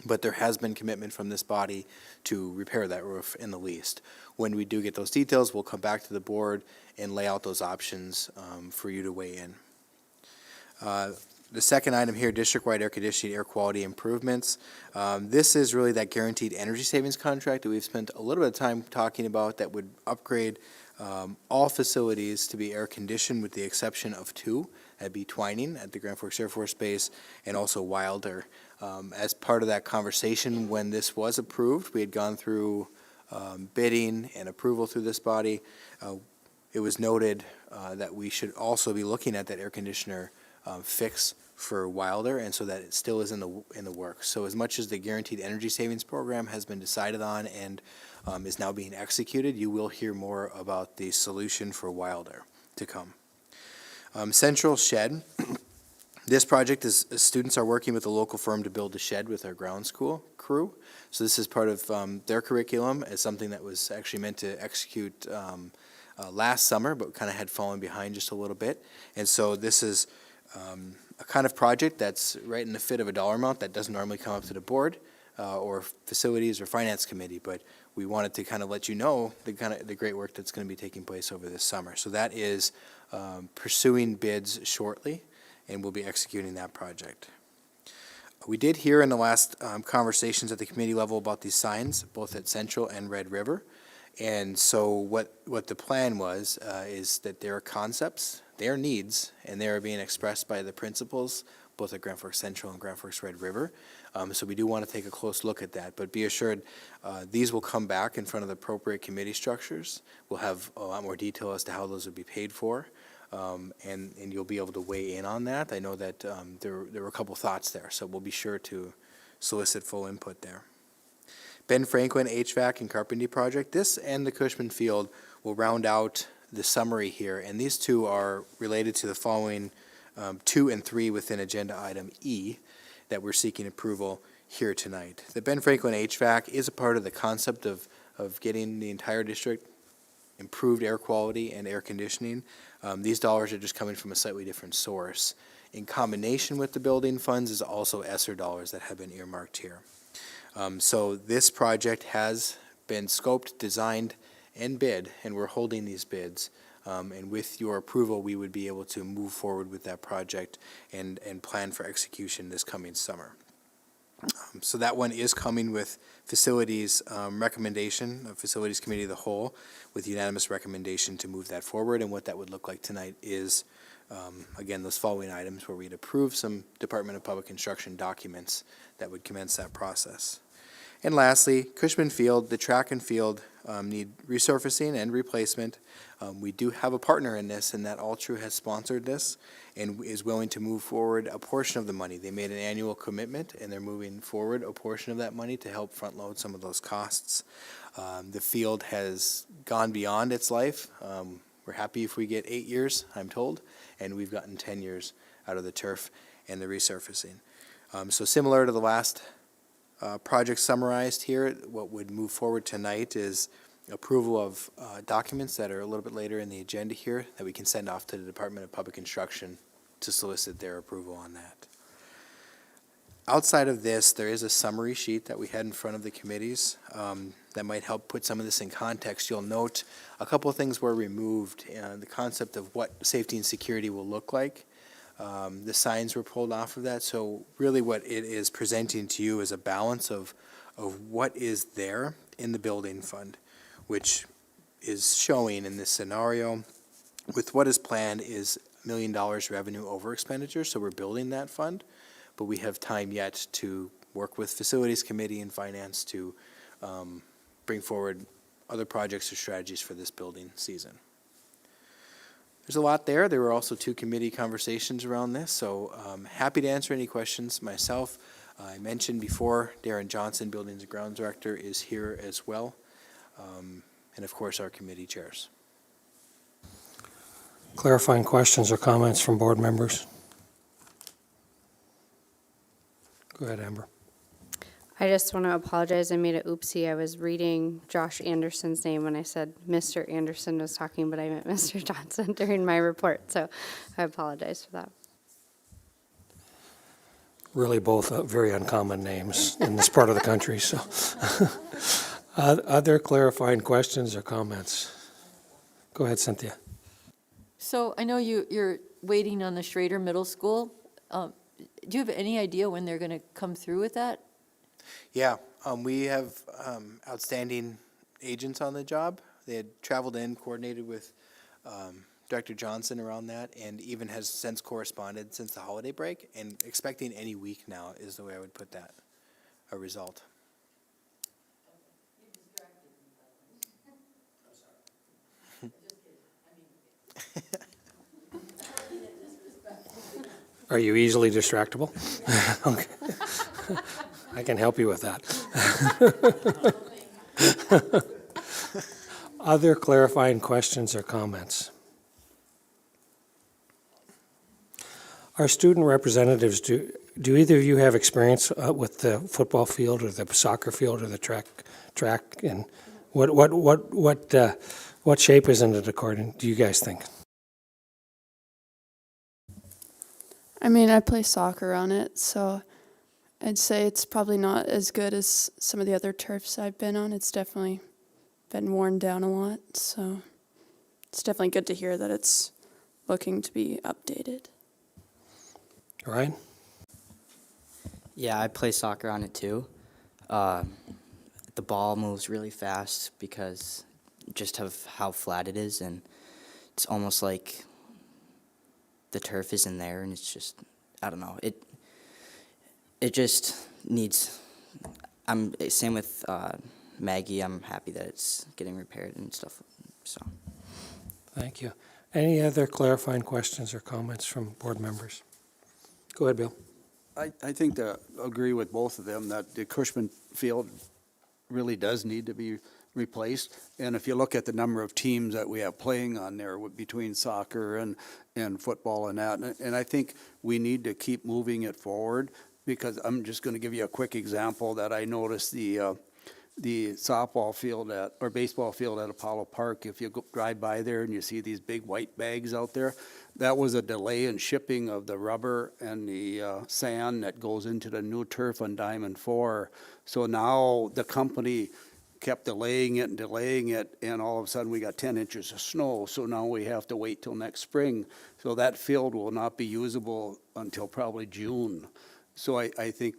but there has been commitment from this body to repair that roof in the least. When we do get those details, we'll come back to the board and lay out those options for you to weigh in. The second item here, district-wide air conditioning, air quality improvements. This is really that guaranteed energy savings contract that we've spent a little bit of time talking about that would upgrade all facilities to be air conditioned with the exception of two. That'd be Twining at the Grand Forks Air Force Base and also Wilder. As part of that conversation, when this was approved, we had gone through bidding and approval through this body. It was noted that we should also be looking at that air conditioner fix for Wilder, and so that it still is in the works. So as much as the Guaranteed Energy Savings Program has been decided on and is now being executed, you will hear more about the solution for Wilder to come. Central Shed. This project is students are working with a local firm to build a shed with our ground school crew. So this is part of their curriculum. It's something that was actually meant to execute last summer, but kind of had fallen behind just a little bit. And so this is a kind of project that's right in the fit of a dollar amount that doesn't normally come up to the board or facilities or finance committee, but we wanted to kind of let you know the great work that's going to be taking place over this summer. So that is pursuing bids shortly, and we'll be executing that project. We did hear in the last conversations at the committee level about these signs, both at Central and Red River. And so what the plan was is that there are concepts, there are needs, and they are being expressed by the principals, both at Grand Forks Central and Grand Forks Red River. So we do want to take a close look at that. But be assured, these will come back in front of the appropriate committee structures. We'll have a lot more detail as to how those would be paid for. And you'll be able to weigh in on that. I know that there were a couple thoughts there, so we'll be sure to solicit full input there. Ben Franklin HVAC and Carpentry Project. This and the Cushman Field will round out the summary here, and these two are related to the following 2 and 3 within agenda item E that we're seeking approval here tonight. The Ben Franklin HVAC is a part of the concept of getting the entire district improved air quality and air conditioning. These dollars are just coming from a slightly different source. In combination with the building funds is also ESSER dollars that have been earmarked here. So this project has been scoped, designed, and bid, and we're holding these bids. And with your approval, we would be able to move forward with that project and plan for execution this coming summer. So that one is coming with facilities recommendation, of Facilities Committee of the Whole, with unanimous recommendation to move that forward. And what that would look like tonight is, again, those following items where we'd approve some Department of Public Instruction documents that would commence that process. And lastly, Cushman Field, the track and field need resurfacing and replacement. We do have a partner in this, and that Altru has sponsored this and is willing to move forward a portion of the money. They made an annual commitment, and they're moving forward a portion of that money to help front load some of those costs. The field has gone beyond its life. We're happy if we get 8 years, I'm told, and we've gotten 10 years out of the turf and the resurfacing. So similar to the last project summarized here, what would move forward tonight is approval of documents that are a little bit later in the agenda here that we can send off to the Department of Public Instruction to solicit their approval on that. Outside of this, there is a summary sheet that we had in front of the committees that might help put some of this in context. You'll note a couple of things were removed. The concept of what safety and security will look like. The signs were pulled off of that. So really what it is presenting to you is a balance of what is there in the building fund, which is showing in this scenario with what is planned is $1 million revenue over expenditure. So we're building that fund, but we have time yet to work with Facilities Committee and Finance to bring forward other projects or strategies for this building season. There's a lot there. There were also 2 committee conversations around this, so happy to answer any questions myself. I mentioned before, Darren Johnson, Buildings and Grounds Director, is here as well, and of course our committee chairs. Clarifying questions or comments from board members? Go ahead, Amber. I just want to apologize. I made an oopsie. I was reading Josh Anderson's name when I said Mr. Anderson was talking, but I meant Mr. Johnson during my report. So I apologize for that. really both very uncommon names in this part of the country, so. Other clarifying questions or comments? Go ahead, Cynthia. So I know you're waiting on the Schrader Middle School. Do you have any idea when they're going to come through with that? Yeah, we have outstanding agents on the job. They had traveled in, coordinated with Director Johnson around that, and even has since corresponded since the holiday break, and expecting any week now is the way I would put that, a result. Are you easily distractible? Okay. I can help you with that. Other clarifying questions or comments? Our student representatives, do either of you have experience with the football field or the soccer field or the track? And what shape is it according, do you guys think? I mean, I play soccer on it, so I'd say it's probably not as good as some of the other turfs I've been on. It's definitely been worn down a lot, so it's definitely good to hear that it's looking to be updated. Ryan? Yeah, I play soccer on it too. The ball moves really fast because just of how flat it is, and it's almost like the turf isn't there, and it's just, I don't know. It just needs. Same with Maggie. I'm happy that it's getting repaired and stuff. So. Thank you. Any other clarifying questions or comments from board members? Go ahead, Bill. I think to agree with both of them that the Cushman Field really does need to be replaced. And if you look at the number of teams that we have playing on there between soccer and football and that, and I think we need to keep moving it forward, because I'm just going to give you a quick example that I noticed the softball field or baseball field at Apollo Park. If you drive by there and you see these big white bags out there, that was a delay in shipping of the rubber and the sand that goes into the new turf on Diamond 4. So now the company kept delaying it, and all of a sudden we got 10 inches of snow. So now we have to wait till next spring. So that field will not be usable until probably June. So I think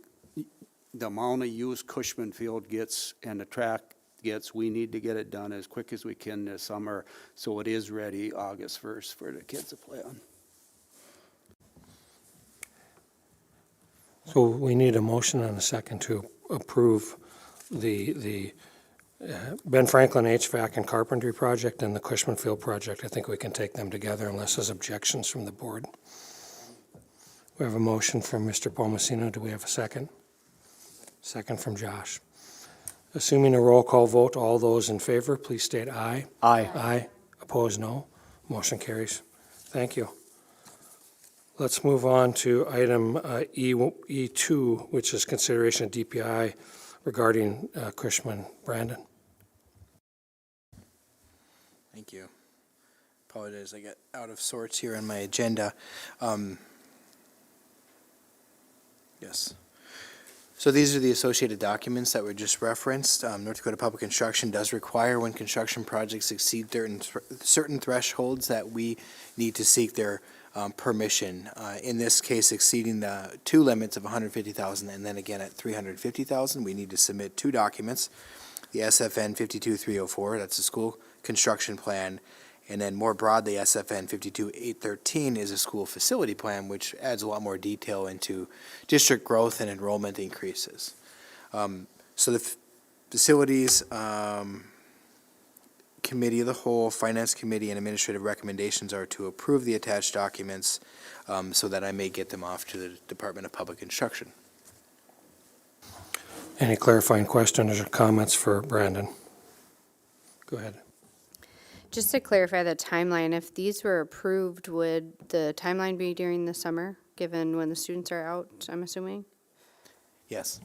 the amount of use Cushman Field gets and the track gets, we need to get it done as quick as we can this summer, so it is ready August 1st for the kids to play on. So we need a motion and a second to approve the Ben Franklin HVAC and carpentry project and the Cushman Field project. I think we can take them together unless there's objections from the board. We have a motion from Mr. Palmasino. Do we have a second? Second from Josh. Assuming a roll call vote, all those in favor, please state aye. Aye. Aye. Opposed, no. Motion carries. Thank you. Let's move on to item E2, which is consideration of DPI regarding Cushman. Brandon? Thank you. Apologize, I got out of sorts here on my agenda. Yes. So these are the associated documents that were just referenced. North Dakota Public Instruction does require, when construction projects exceed certain thresholds, that we need to seek their permission. In this case, exceeding the two limits of $150,000 and then again at $350,000, we need to submit two documents. The SFN 52304, that's the school construction plan, and then more broadly, SFN 52813 is a school facility plan, which adds a lot more detail into district growth and enrollment increases. So the facilities committee of the whole, finance committee, and administrative recommendations are to approve the attached documents so that I may get them off to the Department of Public Instruction. Any clarifying questions or comments for Brandon? Go ahead. Just to clarify the timeline, if these were approved, would the timeline be during the summer, given when the students are out, I'm assuming? Yes.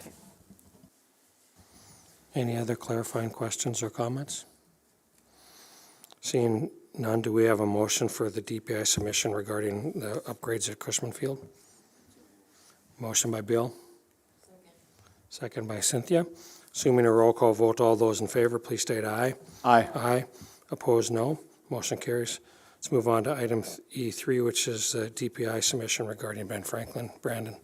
Any other clarifying questions or comments? Seeing none, do we have a motion for the DPI submission regarding the upgrades at Cushman Field? Motion by Bill. Second by Cynthia. Assuming a roll call vote, all those in favor, please state aye. Aye. Aye. Opposed, no. Motion carries. Let's move on to item E3, which is the DPI submission regarding Ben Franklin. Brandon.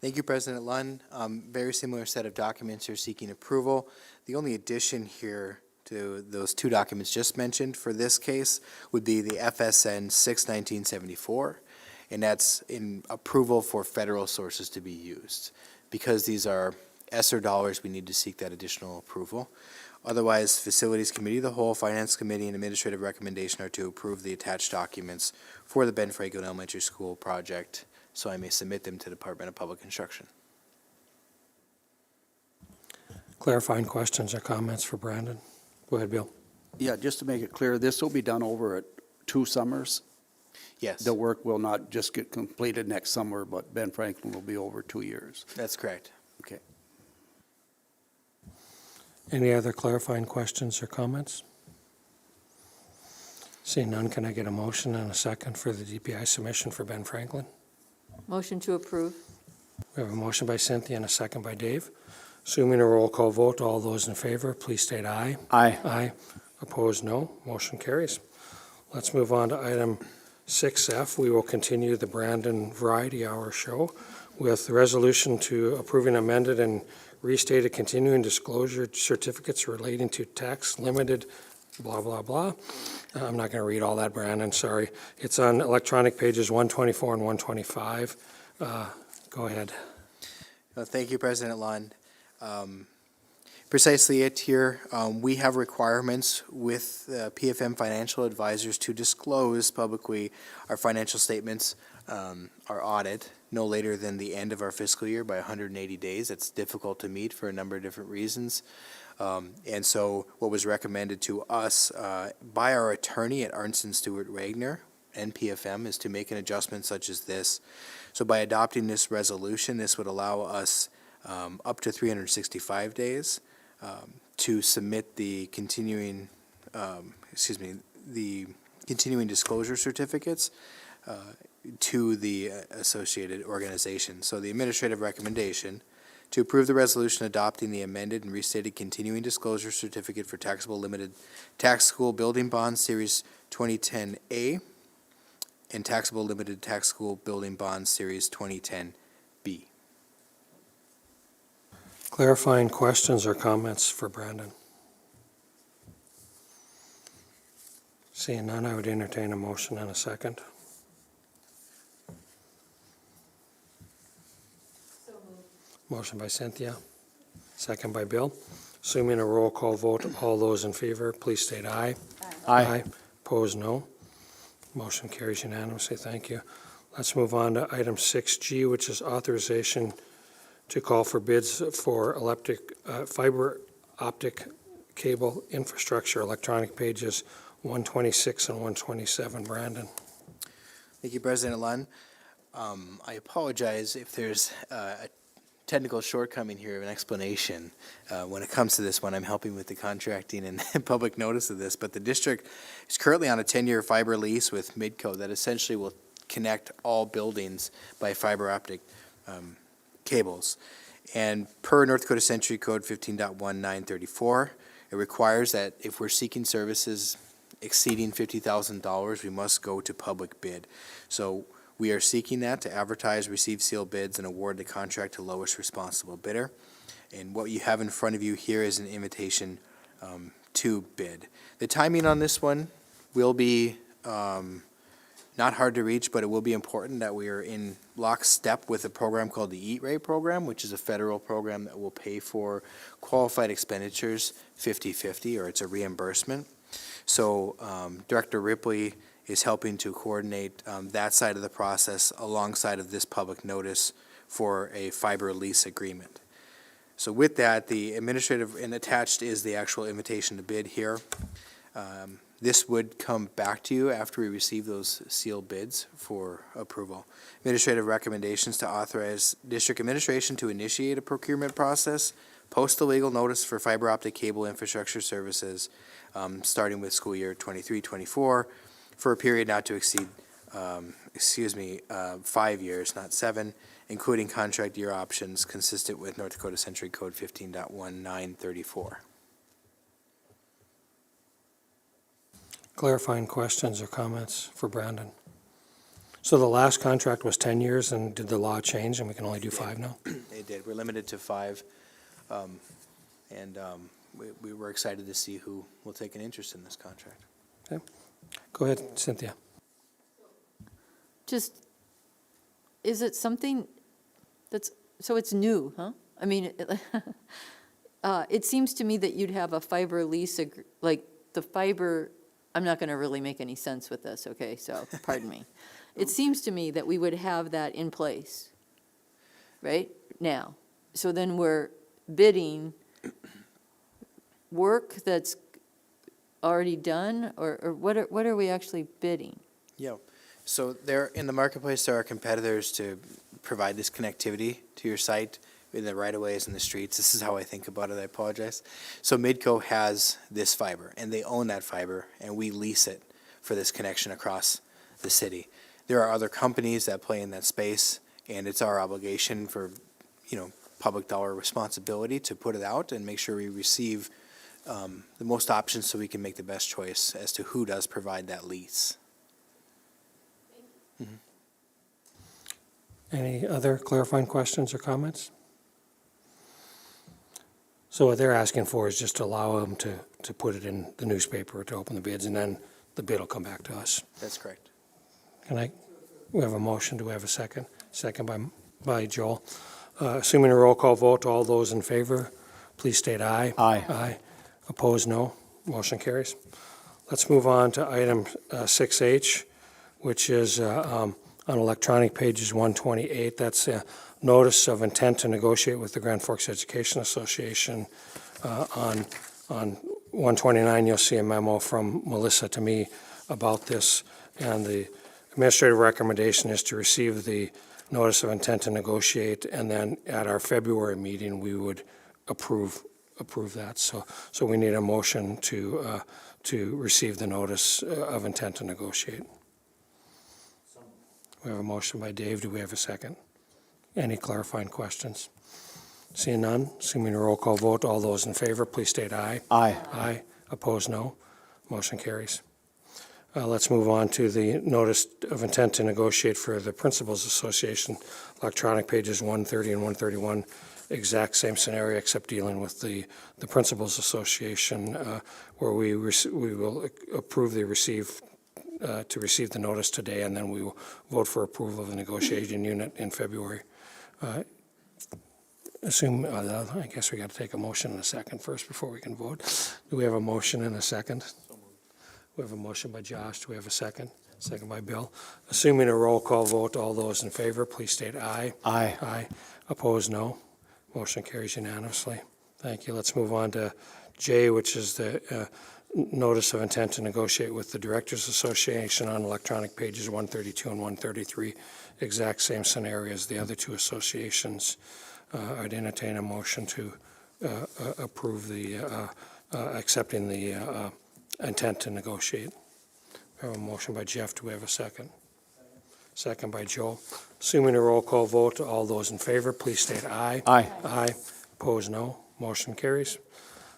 Thank you, President Lund. Very similar set of documents you're seeking approval. The only addition here to those two documents just mentioned for this case would be the FSN 6/1974, and that's in approval for federal sources to be used. Because these are ESSER dollars, we need to seek that additional approval. Otherwise, Facilities Committee, the whole Finance Committee, and Administrative recommendation are to approve the attached documents for the Ben Franklin Elementary School project, so I may submit them to the Department of Public Instruction. Clarifying questions or comments for Brandon? Go ahead, Bill. Yeah, just to make it clear, this will be done over 2 summers. Yes, The work will not just get completed next summer, but Ben Franklin will be over 2 years. that's correct. Okay. Any other clarifying questions or comments? Seeing none, can I get a motion and a second for the DPI submission for Ben Franklin? Motion to approve. We have a motion by Cynthia and a second by Dave. Assuming a roll call vote, all those in favor, please state aye. Aye. Aye. Opposed, no. Motion carries. Let's move on to item 6F. We will continue the Brandon Variety Hour show with the resolution to approving amended and restated continuing disclosure certificates relating to tax limited blah, blah, blah. I'm not going to read all that, Brandon, sorry. It's on electronic pages 124 and 125. Go ahead. Thank you, President Lund. Precisely it here. We have requirements with PFM financial advisors to disclose publicly our financial statements, our audit, no later than the end of our fiscal year by 180 days. It's difficult to meet for a number of different reasons. And so what was recommended to us by our attorney at Arnson Stewart Wagner and PFM is to make an adjustment such as this. So by adopting this resolution, this would allow us up to 365 days to submit the continuing, the continuing disclosure certificates to the associated organization. So the administrative recommendation to approve the resolution adopting the amended and restated continuing disclosure certificate for taxable limited tax school building bonds series 2010A and taxable limited tax school building bonds series 2010B. Clarifying questions or comments for Brandon? Seeing none, I would entertain a motion and a second. Motion by Cynthia, second by Bill. Assuming a roll call vote, all those in favor, please state aye. Aye. Opposed, no. Motion carries unanimously. Thank you. Let's move on to item 6G, which is authorization to call for bids for fiber optic cable infrastructure, electronic pages 126 and 127. Brandon. Thank you, President Lund. I apologize if there's a technical shortcoming here of an explanation. When it comes to this one, I'm helping with the contracting and public notice of this, but the district is currently on a 10-year fiber lease with Midco that essentially will connect all buildings by fiber optic cables. And per North Dakota Century Code 15.1934, it requires that if we're seeking services exceeding $50,000, we must go to public bid. So we are seeking that to advertise, receive sealed bids, and award the contract to lowest responsible bidder. And what you have in front of you here is an invitation to bid. The timing on this one will be not hard to reach, but it will be important that we are in lockstep with a program called the Eat Right program, which is a federal program that will pay for qualified expenditures 50-50, or it's a reimbursement. So Director Ripley is helping to coordinate that side of the process alongside of this public notice for a fiber lease agreement. So with that, the administrative and attached is the actual invitation to bid here. This would come back to you after we receive those sealed bids for approval. Administrative recommendations to authorize district administration to initiate a procurement process, post a legal notice for fiber optic cable infrastructure services, starting with school year 23-24, for a period not to exceed 5 years, not 7, including contract year options consistent with North Dakota Century Code 15.1934. Clarifying questions or comments for Brandon? So the last contract was 10 years, and did the law change, and we can only do 5 now? It did. We're limited to 5. We were excited to see who will take an interest in this contract. Okay. Go ahead, Cynthia. Just, is it something that's, so it's new, huh? I mean, it seems to me that you'd have a fiber lease, like the fiber, I'm not going to really make any sense with this, okay, so pardon me. It seems to me that we would have that in place, right, now. So then we're bidding work that's already done, or what are we actually bidding? Yeah. So there, in the marketplace, there are competitors to provide this connectivity to your site in the right-of-ways and the streets. This is how I think about it. I apologize. So Midco has this fiber, and they own that fiber, and we lease it for this connection across the city. There are other companies that play in that space, and it's our obligation for, public dollar responsibility to put it out and make sure we receive the most options so we can make the best choice as to who does provide that lease. Any other clarifying questions or comments? So what they're asking for is just to allow them to put it in the newspaper to open the bids, and then the bid will come back to us. That's correct. We have a motion, do we have a second? Second by Joel. Assuming a roll call vote, all those in favor, please state aye. Aye. Aye. Opposed, no. Motion carries. Let's move on to item 6H, which is on electronic pages 128. That's a notice of intent to negotiate with the Grand Forks Education Association. On 129, you'll see a memo from Melissa to me about this, and the administrative recommendation is to receive the notice of intent to negotiate, and then at our February meeting, we would approve that. So we need a motion to receive the notice of intent to negotiate. We have a motion by Dave. Do we have a second? Any clarifying questions? Seeing none, assuming a roll call vote, all those in favor, please state aye. Aye. Aye. Opposed, no. Motion carries. Let's move on to the notice of intent to negotiate for the Principals Association, electronic pages 130 and 131, exact same scenario except dealing with the Principals Association, where we will approve to receive the notice today, and then we will vote for approval of the negotiating unit in February. I guess we got to take a motion in a second first before we can vote. Do we have a motion in a second? We have a motion by Josh. Do we have a second? Second by Bill. Assuming a roll call vote, all those in favor, please state aye. Aye. Aye. Opposed, no. Motion carries unanimously. Thank you. Let's move on to J, which is the notice of intent to negotiate with the Directors Association on electronic pages 132 and 133, exact same scenario as the other two associations. I'd entertain a motion to approve accepting the intent to negotiate. We have a motion by Jeff. Do we have a second? Second by Joe. Assuming a roll call vote, all those in favor, please state aye. Aye. Aye. Opposed, no. Motion carries.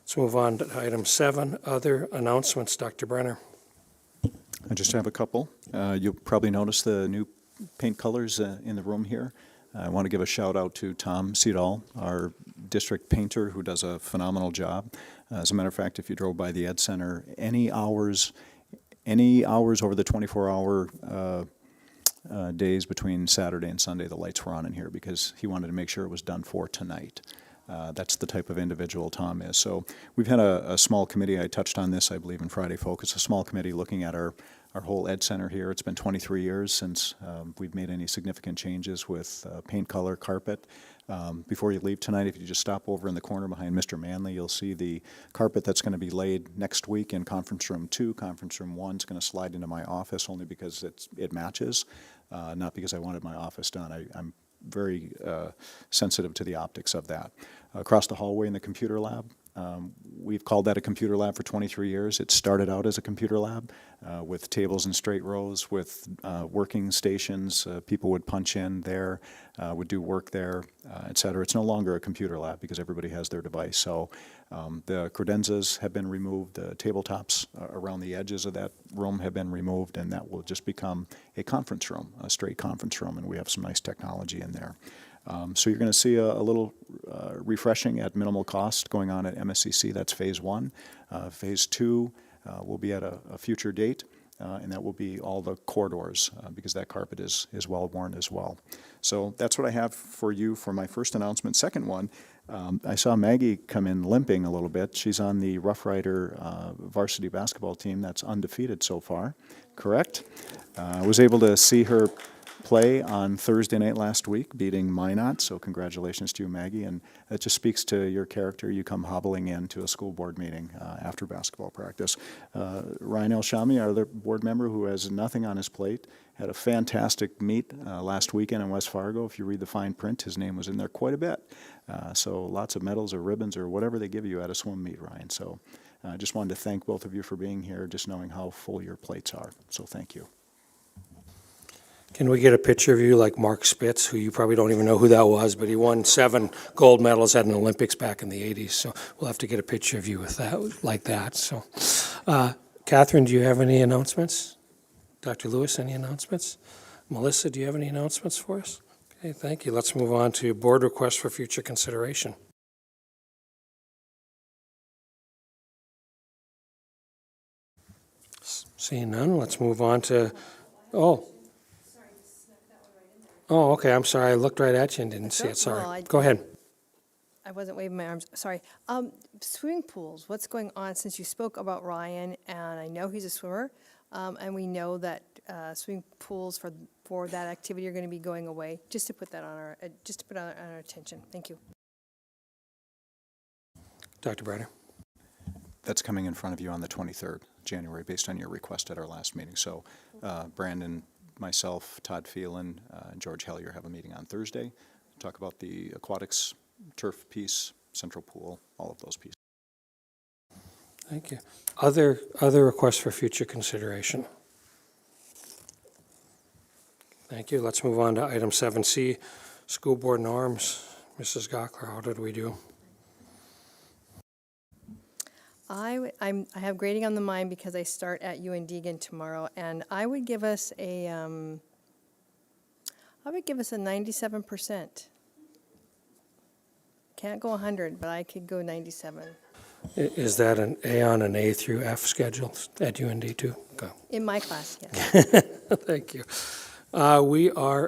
Let's move on to item 7, other announcements. Dr. Brenner. I just have a couple. You'll probably notice the new paint colors in the room here. I want to give a shout out to Tom Seedall, our district painter, who does a phenomenal job. As a matter of fact, if you drove by the Ed Center, any hours over the 24-hour days between Saturday and Sunday, the lights were on in here because he wanted to make sure it was done for tonight. That's the type of individual Tom is. So we've had a small committee. I touched on this, I believe, in Friday Focus, a small committee looking at our whole Ed Center here. It's been 23 years since we've made any significant changes with paint color, carpet. Before you leave tonight, if you just stop over in the corner behind Mr. Manley, you'll see the carpet that's going to be laid next week in Conference Room 2. Conference Room 1 is going to slide into my office only because it matches, not because I wanted my office done. I'm very sensitive to the optics of that. Across the hallway in the computer lab, We've called that a computer lab for 23 years. It started out as a computer lab with tables in straight rows, with working stations. People would punch in there, would do work there, et cetera. It's no longer a computer lab because everybody has their device. So the credenzas have been removed, the tabletops around the edges of that room have been removed, and that will just become a conference room, a straight conference room, and we have some nice technology in there. So you're going to see a little refreshing at minimal cost going on at MSCC. That's phase one. Phase two will be at a future date, and that will be all the corridors because that carpet is well worn as well. So that's what I have for you for my first announcement. Second one, I saw Maggie come in limping a little bit. She's on the Rough Rider varsity basketball team that's undefeated so far, correct? I was able to see her play on Thursday night last week, beating Minot, so congratulations to you, Maggie, and that just speaks to your character. You come hobbling into a school board meeting after basketball practice. Ryan Elshami, our other board member who has nothing on his plate, had a fantastic meet last weekend in West Fargo. If you read the fine print, his name was in there quite a bit. So lots of medals or ribbons or whatever they give you at a swim meet, Ryan. So I just wanted to thank both of you for being here, just knowing how full your plates are. So thank you. Can we get a picture of you like Mark Spitz, who you probably don't even know who that was, but he won 7 gold medals at an Olympics back in the 80s. So we'll have to get a picture of you with that, like that. So, Catherine, do you have any announcements? Dr. Lewis, any announcements? Melissa, do you have any announcements for us? Okay, thank you. Let's move on to board requests for future consideration. Seeing none, let's move on to, oh, okay, I'm sorry. I looked right at you and didn't see it. Well, Sorry. Go ahead. I wasn't waving my arms, sorry. Swimming pools, what's going on, since you spoke about Ryan, and I know he's a swimmer, and we know that swimming pools for that activity are going to be going away, just to put that on our, on our attention. Thank you. Dr. Briner. That's coming in front of you on the 23rd January based on your request at our last meeting. So Brandon, myself, Todd Phelan, and George Hellier have a meeting on Thursday. Talk about the aquatics, turf piece, central pool, all of those pieces. Thank you. Other requests for future consideration? Thank you. Let's move on to item 7C, school board norms. Mrs. Gockler, how did we do? I have grading on the mind because I start at UND again tomorrow, and I would give us a 97%. Can't go 100, but I could go 97. Is that an A on an A through F schedule at UND too? Go. In my class, yes. Thank you. We are